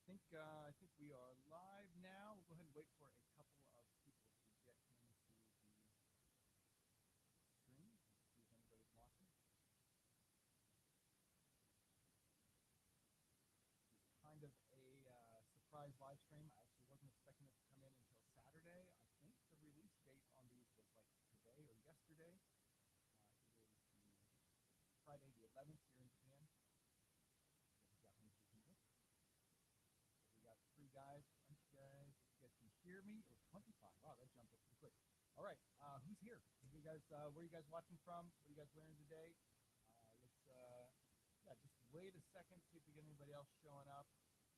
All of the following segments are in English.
I think we are live now. We'll go ahead and wait for a couple of people to get into the stream. See if anybody's watching. It's kind of a surprise live stream. I actually wasn't expecting it to come in until Saturday. I think the release date on these was like today or yesterday. It is Friday the 11th here in Japan. Japanese people. We got 3 guys. Aren't you guys? You guys can hear me? Or 25. Wow, that jumped up pretty quick. All right, who's here? You guys, where are you guys watching from? What are you guys wearing today? Let's just wait a second, see if we get anybody else showing up.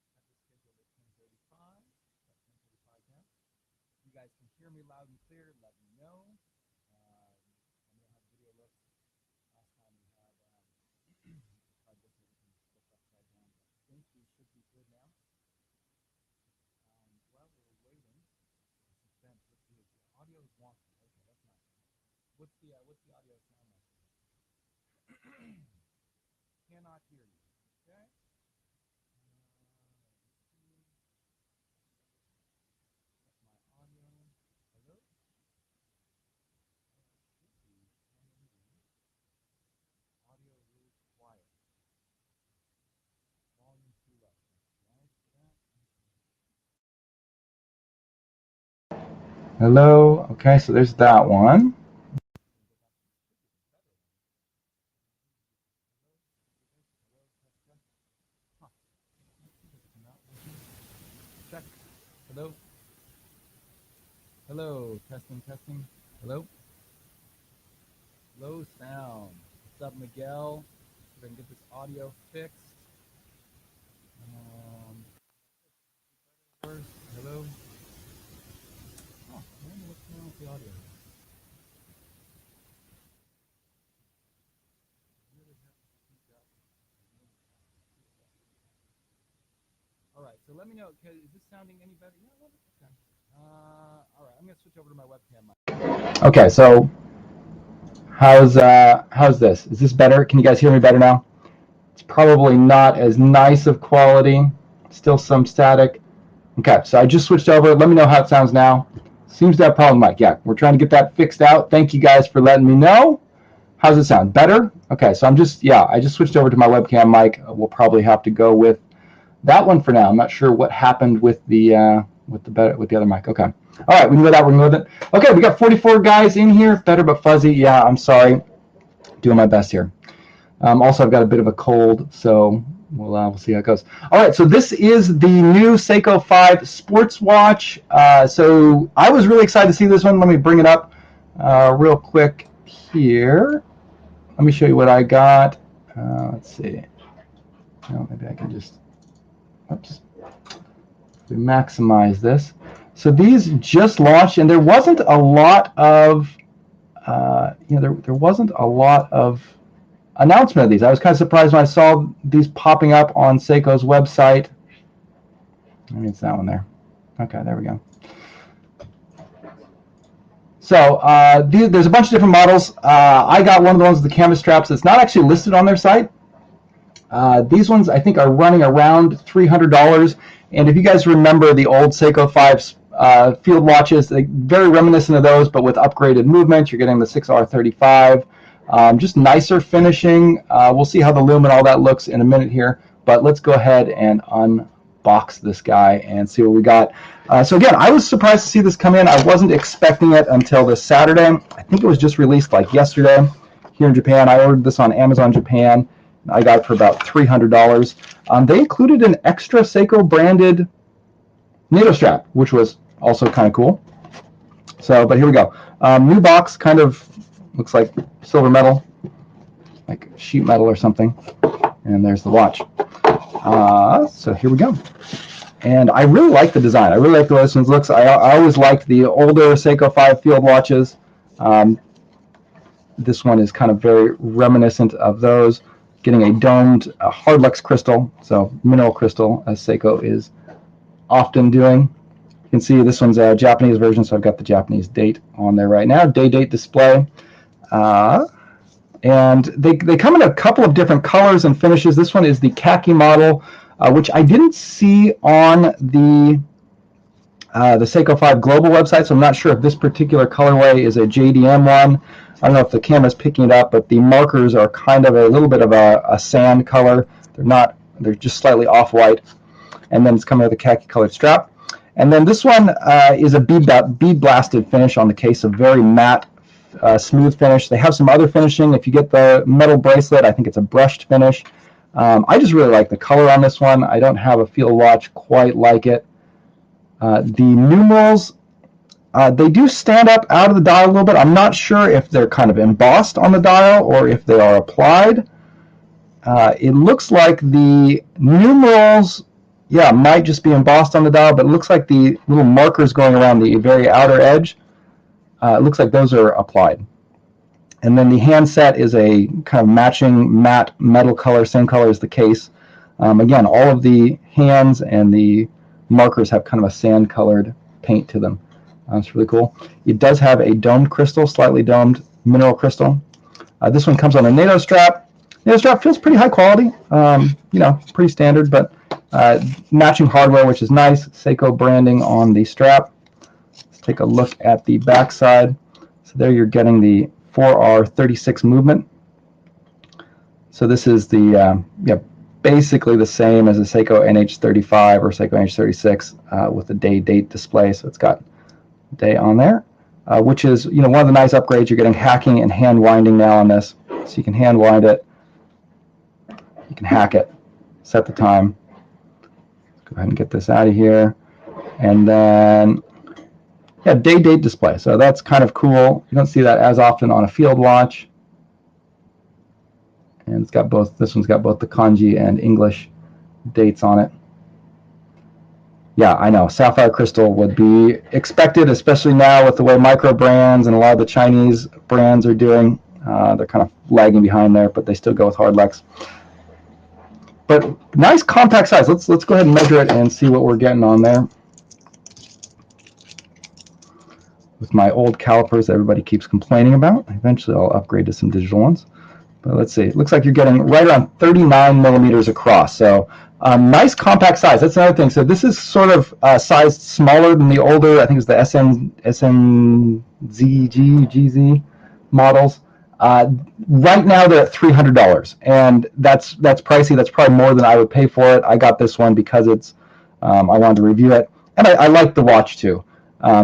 Have this scheduled at 10:35. About 10:35 now. You guys can hear me loud and clear. Let me know. Let me know how the video looks. Last time we had tried this, everything flipped upside down. I think we should be good now. While we're waiting, let's see if the audio is wonky. Okay, that's not good. What's the audio sound like? Cannot hear you. Okay. That's my audio. Hello. Audio really quiet. Volume too low. Hello. Okay, so there's that one. Check. Hello. Hello. Testing. Hello. Low sound. What's up, Miguel? We're gonna get this audio fixed. Hello. Oh, I don't know what's going on with the audio. All right, so let me know. Okay, is this sounding any better? Yeah, I love it. Okay. All right, I'm gonna switch over to my webcam mic. Okay, so how's this? Is this better? Can you guys hear me better now? It's probably not as nice of quality. Still some static. Okay, so I just switched over. Let me know how it sounds now. Seems to have a problem, Mike. Yeah, we're trying to get that fixed out. Thank you guys for letting me know. How's it sound? Better? Okay, so I just switched over to my webcam mic. We'll probably have to go with that one for now. I'm not sure what happened with the other mic. Okay. All right, we can go that. We can go with it. Okay, we got 44 guys in here. Better but fuzzy. Yeah, I'm sorry. Doing my best here. Also, I've got a bit of a cold, so we'll see how it goes. All right, so this is the new Seiko 5 sports watch. So I was really excited to see this one. Let me bring it up real quick here. Let me show you what I got. Let's see. Oh, maybe I can just, oops. We maximize this. So these just launched, and there wasn't a lot of, there wasn't a lot of announcement of these. I was kind of surprised when I saw these popping up on Seiko's website. Maybe it's that one there. Okay, there we go. So there's a bunch of different models. I got one of the ones with the canvas straps that's not actually listed on their site. These ones I think are running around $300. And if you guys remember the old Seiko 5 field watches, very reminiscent of those, but with upgraded movement. You're getting the 6R35. Just nicer finishing. We'll see how the lume and all that looks in a minute here. But let's go ahead and unbox this guy and see what we got. So again, I was surprised to see this come in. I wasn't expecting it until this Saturday. I think it was just released like yesterday here in Japan. I ordered this on Amazon Japan. I got it for about $300. They included an extra Seiko branded NATO strap, which was also kind of cool. So, but here we go. New box, kind of looks like silver metal, like sheet metal or something. And there's the watch. So here we go. And I really like the design. I really like the way this one looks. I always liked the older Seiko 5 field watches. This one is kind of very reminiscent of those. Getting a domed hard Lux crystal, so mineral crystal, as Seiko is often doing. You can see this one's a Japanese version, so I've got the Japanese date on there right now, date display. And they come in a couple of different colors and finishes. This one is the khaki model. which I didn't see on the Seiko 5 global website, so I'm not sure if this particular colorway is a JDM one. I don't know if the camera's picking it up, but the markers are kind of a little bit of a sand color. They're just slightly off-white. And then it's coming with a khaki colored strap. And then this one is a bead blasted finish on the case, a very matte, smooth finish. They have some other finishing. If you get the metal bracelet, I think it's a brushed finish. I just really like the color on this one. I don't have a field watch quite like it. The numerals, they do stand up out of the dial a little bit. I'm not sure if they're kind of embossed on the dial or if they are applied. It looks like the numerals, yeah, might just be embossed on the dial, but it looks like the little markers going around the very outer edge, it looks like those are applied. And then the handset is a kind of matching matte metal color, same color as the case. Again, all of the hands and the markers have kind of a sand colored paint to them. It's really cool. It does have a domed crystal, slightly domed mineral crystal. This one comes on a NATO strap. NATO strap feels pretty high quality, pretty standard, but matching hardware, which is nice. Seiko branding on the strap. Let's take a look at the back side. So there you're getting the 4R36 movement. So this is the basically the same as a Seiko NH35 or Seiko NH36 with the day-date display. So it's got day on there, which is one of the nice upgrades. You're getting hacking and hand winding now on this. So you can hand wind it, you can hack it, set the time. Go ahead and get this out of here. And then, day-date display. So that's kind of cool. You don't see that as often on a field watch. And it's got both, this one's got both the kanji and English dates on it. Yeah, I know, sapphire crystal would be expected, especially now with the way micro brands and a lot of the Chinese brands are doing. They're kind of lagging behind there, but they still go with hard Lex. But nice compact size. Let's go ahead and measure it and see what we're getting on there. With my old calipers everybody keeps complaining about. Eventually I'll upgrade to some digital ones. But let's see. It looks like you're getting right around 39 millimeters across. So nice compact size. That's another thing. So this is sort of sized smaller than the older, I think it's the GZ models. Right now they're at $300, and that's pricey. That's probably more than I would pay for it. I got this one because it's I wanted to review it, and I like the watch too.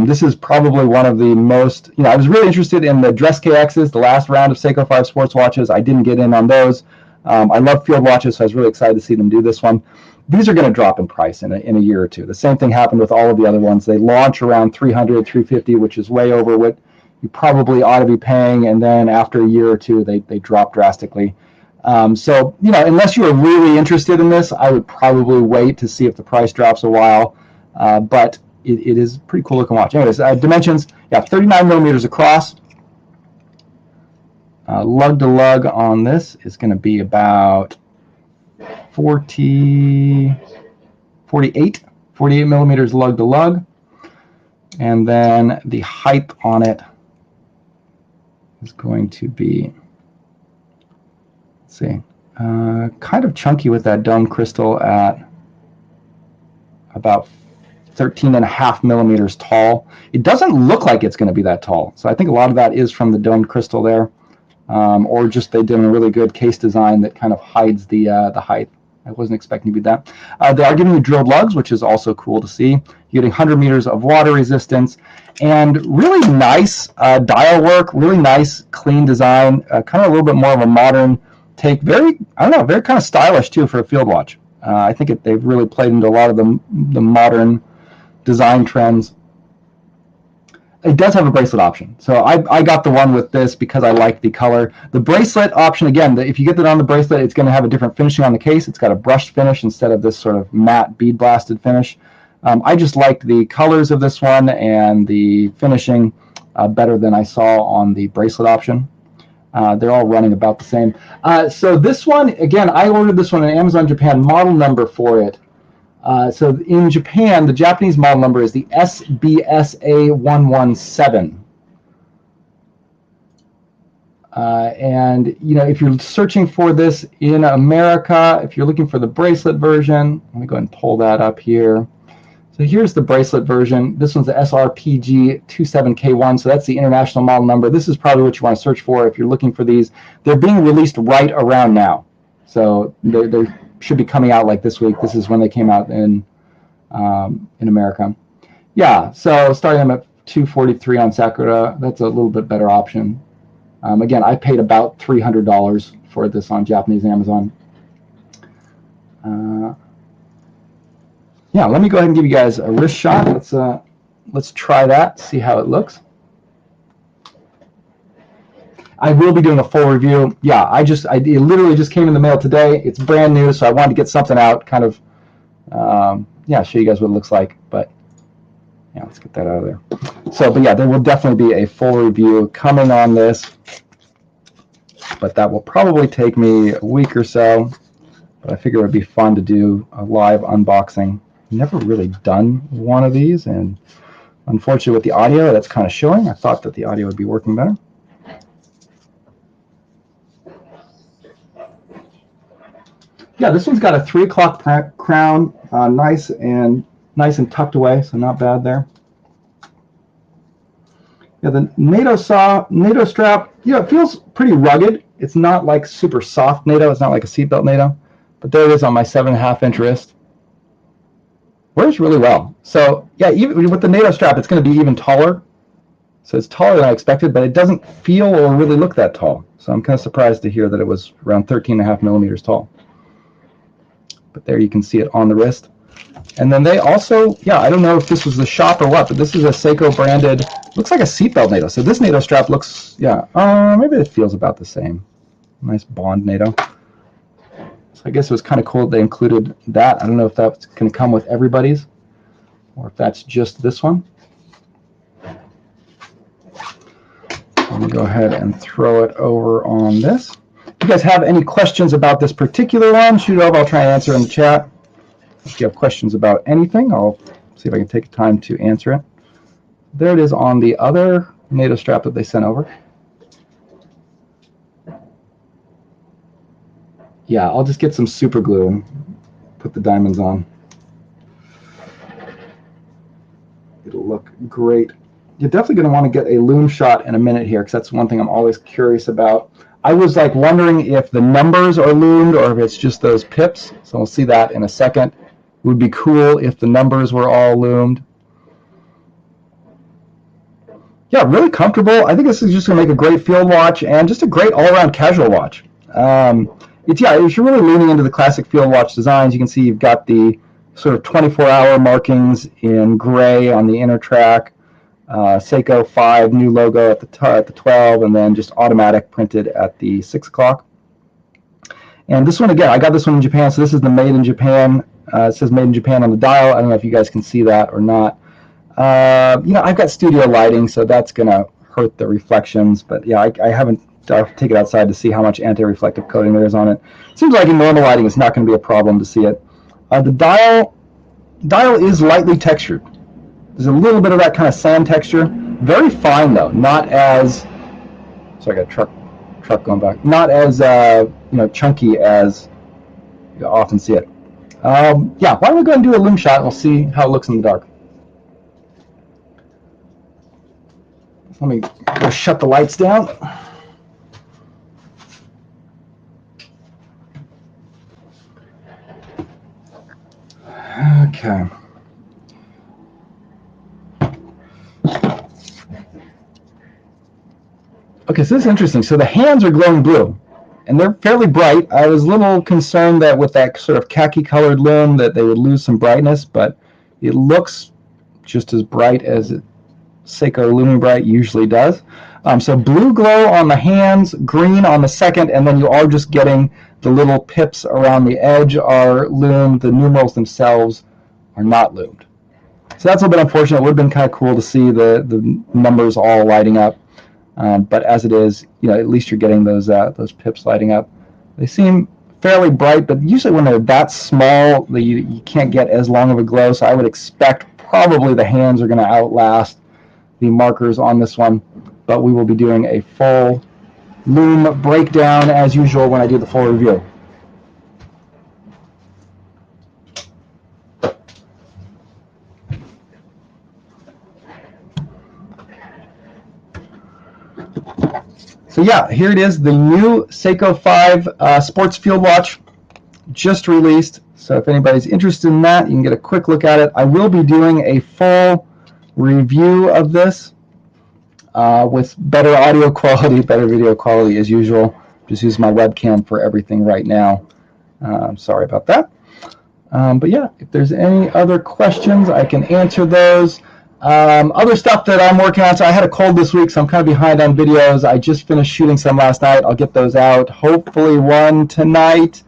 This is probably one of the most, I was really interested in the Dress KXs, the last round of Seiko 5 sports watches. I didn't get in on those. I love field watches, so I was really excited to see them do this one. These are going to drop in price in a year or two. The same thing happened with all of the other ones. They launch around $300, $350, which is way over what you probably ought to be paying, and then after a year or two, they drop drastically. So, unless you are really interested in this, I would probably wait to see if the price drops a while. But it is a pretty cool looking watch. Anyways, dimensions, 39 millimeters across. Lug to lug on this is going to be about 48 millimeters lug to lug. And then the height on it is going to be, let's see, kind of chunky with that dome crystal at about 13.5 millimeters tall. It doesn't look like it's going to be that tall. So I think a lot of that is from the domed crystal there, or just they did a really good case design that kind of hides the height. I wasn't expecting to be that. They are giving you drilled lugs, which is also cool to see. You're getting 100 meters of water resistance and really nice dial work, really nice clean design, kind of a little bit more of a modern take. Very kind of stylish too for a field watch. I think they've really played into a lot of the modern design trends. It does have a bracelet option. So I got the one with this because I like the color. The bracelet option, again, if you get it on the bracelet, it's going to have a different finishing on the case. It's got a brushed finish instead of this sort of matte bead blasted finish. I just liked the colors of this one and the finishing better than I saw on the bracelet option. They're all running about the same. So this one, again, I ordered this one on Amazon Japan, model number for it. So in Japan, the Japanese model number is the SBSA117. And if you're searching for this in America, if you're looking for the bracelet version, let me go ahead and pull that up here. So here's the bracelet version. This one's the SRPG27K1, so that's the international model number. This is probably what you want to search for if you're looking for these. They're being released right around now. So they should be coming out like this week. This is when they came out in America. Yeah, so starting them at $243 on Sakura, that's a little bit better option. Again, I paid about $300 for this on Japanese Amazon. Yeah, let me go ahead and give you guys a wrist shot. Let's try that, see how it looks. I will be doing a full review. Yeah, it literally just came in the mail today. It's brand new, so I wanted to get something out, kind of, show you guys what it looks like. But yeah, let's get that out of there. So, but yeah, there will definitely be a full review coming on this, but that will probably take me a week or so. But I figure it would be fun to do a live unboxing. Never really done one of these, and unfortunately with the audio, that's kind of showing. I thought that the audio would be working better. Yeah, this one's got a 3 o'clock crown, nice and tucked away, so not bad there. Yeah, the NATO strap, it feels pretty rugged. It's not like super soft NATO. It's not like a seatbelt NATO, but there it is on my 7.5-inch wrist. Wears really well. So yeah, even with the NATO strap, it's going to be even taller. So it's taller than I expected, but it doesn't feel or really look that tall. So I'm kind of surprised to hear that it was around 13.5 millimeters tall. But there you can see it on the wrist. And then they also, I don't know if this was the shop or what, but this is a Seiko branded, looks like a seatbelt NATO. So this NATO strap looks, maybe it feels about the same. Nice Bond NATO. So I guess it was kind of cool they included that. I don't know if that's going to come with everybody's or if that's just this one. Let me go ahead and throw it over on this. If you guys have any questions about this particular one, shoot it over. I'll try and answer in the chat. If you have questions about anything, I'll see if I can take time to answer it. There it is on the other NATO strap that they sent over. Yeah, I'll just get some super glue and put the diamonds on. It'll look great. You're definitely going to want to get a loom shot in a minute here, because that's one thing I'm always curious about. I was wondering if the numbers are loomed or if it's just those pips. So we'll see that in a second. It would be cool if the numbers were all loomed. Yeah, really comfortable. I think this is just going to make a great field watch and just a great all-around casual watch. If you're really leaning into the classic field watch designs, you can see you've got the sort of 24-hour markings in gray on the inner track, Seiko 5 new logo at the 12, and then just automatic printed at the 6 o'clock. And this one, again, I got this one in Japan, so this is the Made in Japan. It says Made in Japan on the dial. I don't know if you guys can see that or not. I've got studio lighting, so that's going to hurt the reflections, but yeah, I'll take it outside to see how much anti-reflective coating there is on it. Seems like in normal lighting it's not going to be a problem to see it. The dial is lightly textured. There's a little bit of that kind of sand texture. Very fine though, not as, sorry, I got a truck going by. Not as chunky as you often see it. Why don't we go and do a loom shot and we'll see how it looks in the dark. Let me go shut the lights down. Okay. Okay, so this is interesting. So the hands are glowing blue, and they're fairly bright. I was a little concerned that with that sort of khaki-colored loom that they would lose some brightness, but it looks just as bright as Seiko Lumen Bright usually does. So blue glow on the hands, green on the second, and then you are just getting the little pips around the edge are loomed. The numerals themselves are not loomed. So that's a little bit unfortunate. It would have been kind of cool to see the numbers all lighting up. But as it is, at least you're getting those pips lighting up. They seem fairly bright, but usually when they're that small, you can't get as long of a glow. So I would expect probably the hands are going to outlast the markers on this one. But we will be doing a full loom breakdown as usual when I do the full review. So yeah, here it is, the new Seiko 5 sports field watch, just released. So if anybody's interested in that, you can get a quick look at it. I will be doing a full review of this with better audio quality, better video quality as usual. Just use my webcam for everything right now. Sorry about that. But yeah, if there's any other questions, I can answer those. Other stuff that I'm working on, so I had a cold this week, so I'm kind of behind on videos. I just finished shooting some last night. I'll get those out, hopefully one tonight.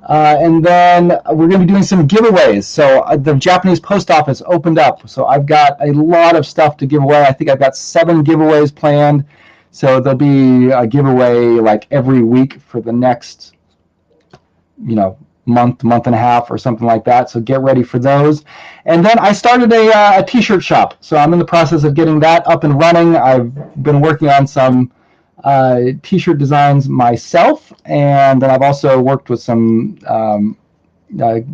And then we're going to be doing some giveaways. So the Japanese post office opened up, so I've got a lot of stuff to give away. I think I've got 7 giveaways planned. So there'll be a giveaway like every week for the next, month and a half or something like that. So get ready for those. And then I started a t-shirt shop. So I'm in the process of getting that up and running. I've been working on some t-shirt designs myself, and then I've also worked with some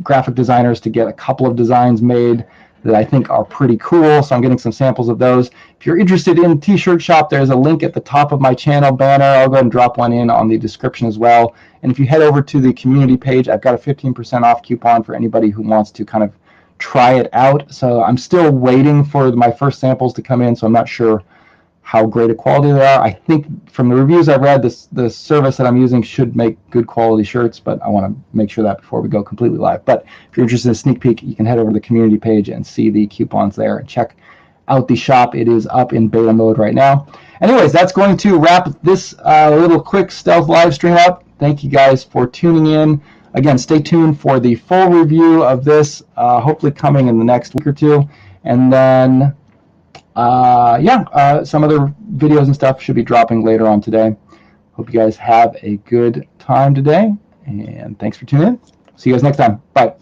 graphic designers to get a couple of designs made that I think are pretty cool. So I'm getting some samples of those. If you're interested in t-shirt shop, there's a link at the top of my channel banner. I'll go ahead and drop one in on the description as well. And if you head over to the community page, I've got a 15% off coupon for anybody who wants to kind of try it out. So I'm still waiting for my first samples to come in, so I'm not sure how great a quality they are. I think from the reviews I've read, the service that I'm using should make good quality shirts, but I want to make sure that before we go completely live. But if you're interested in a sneak peek, you can head over to the community page and see the coupons there and check out the shop. It is up in beta mode right now. Anyways, that's going to wrap this little quick stealth live stream up. Thank you guys for tuning in. Again, stay tuned for the full review of this, hopefully coming in the next week or two. And then some other videos and stuff should be dropping later on today. Hope you guys have a good time today, and thanks for tuning in. See you guys next time. Bye.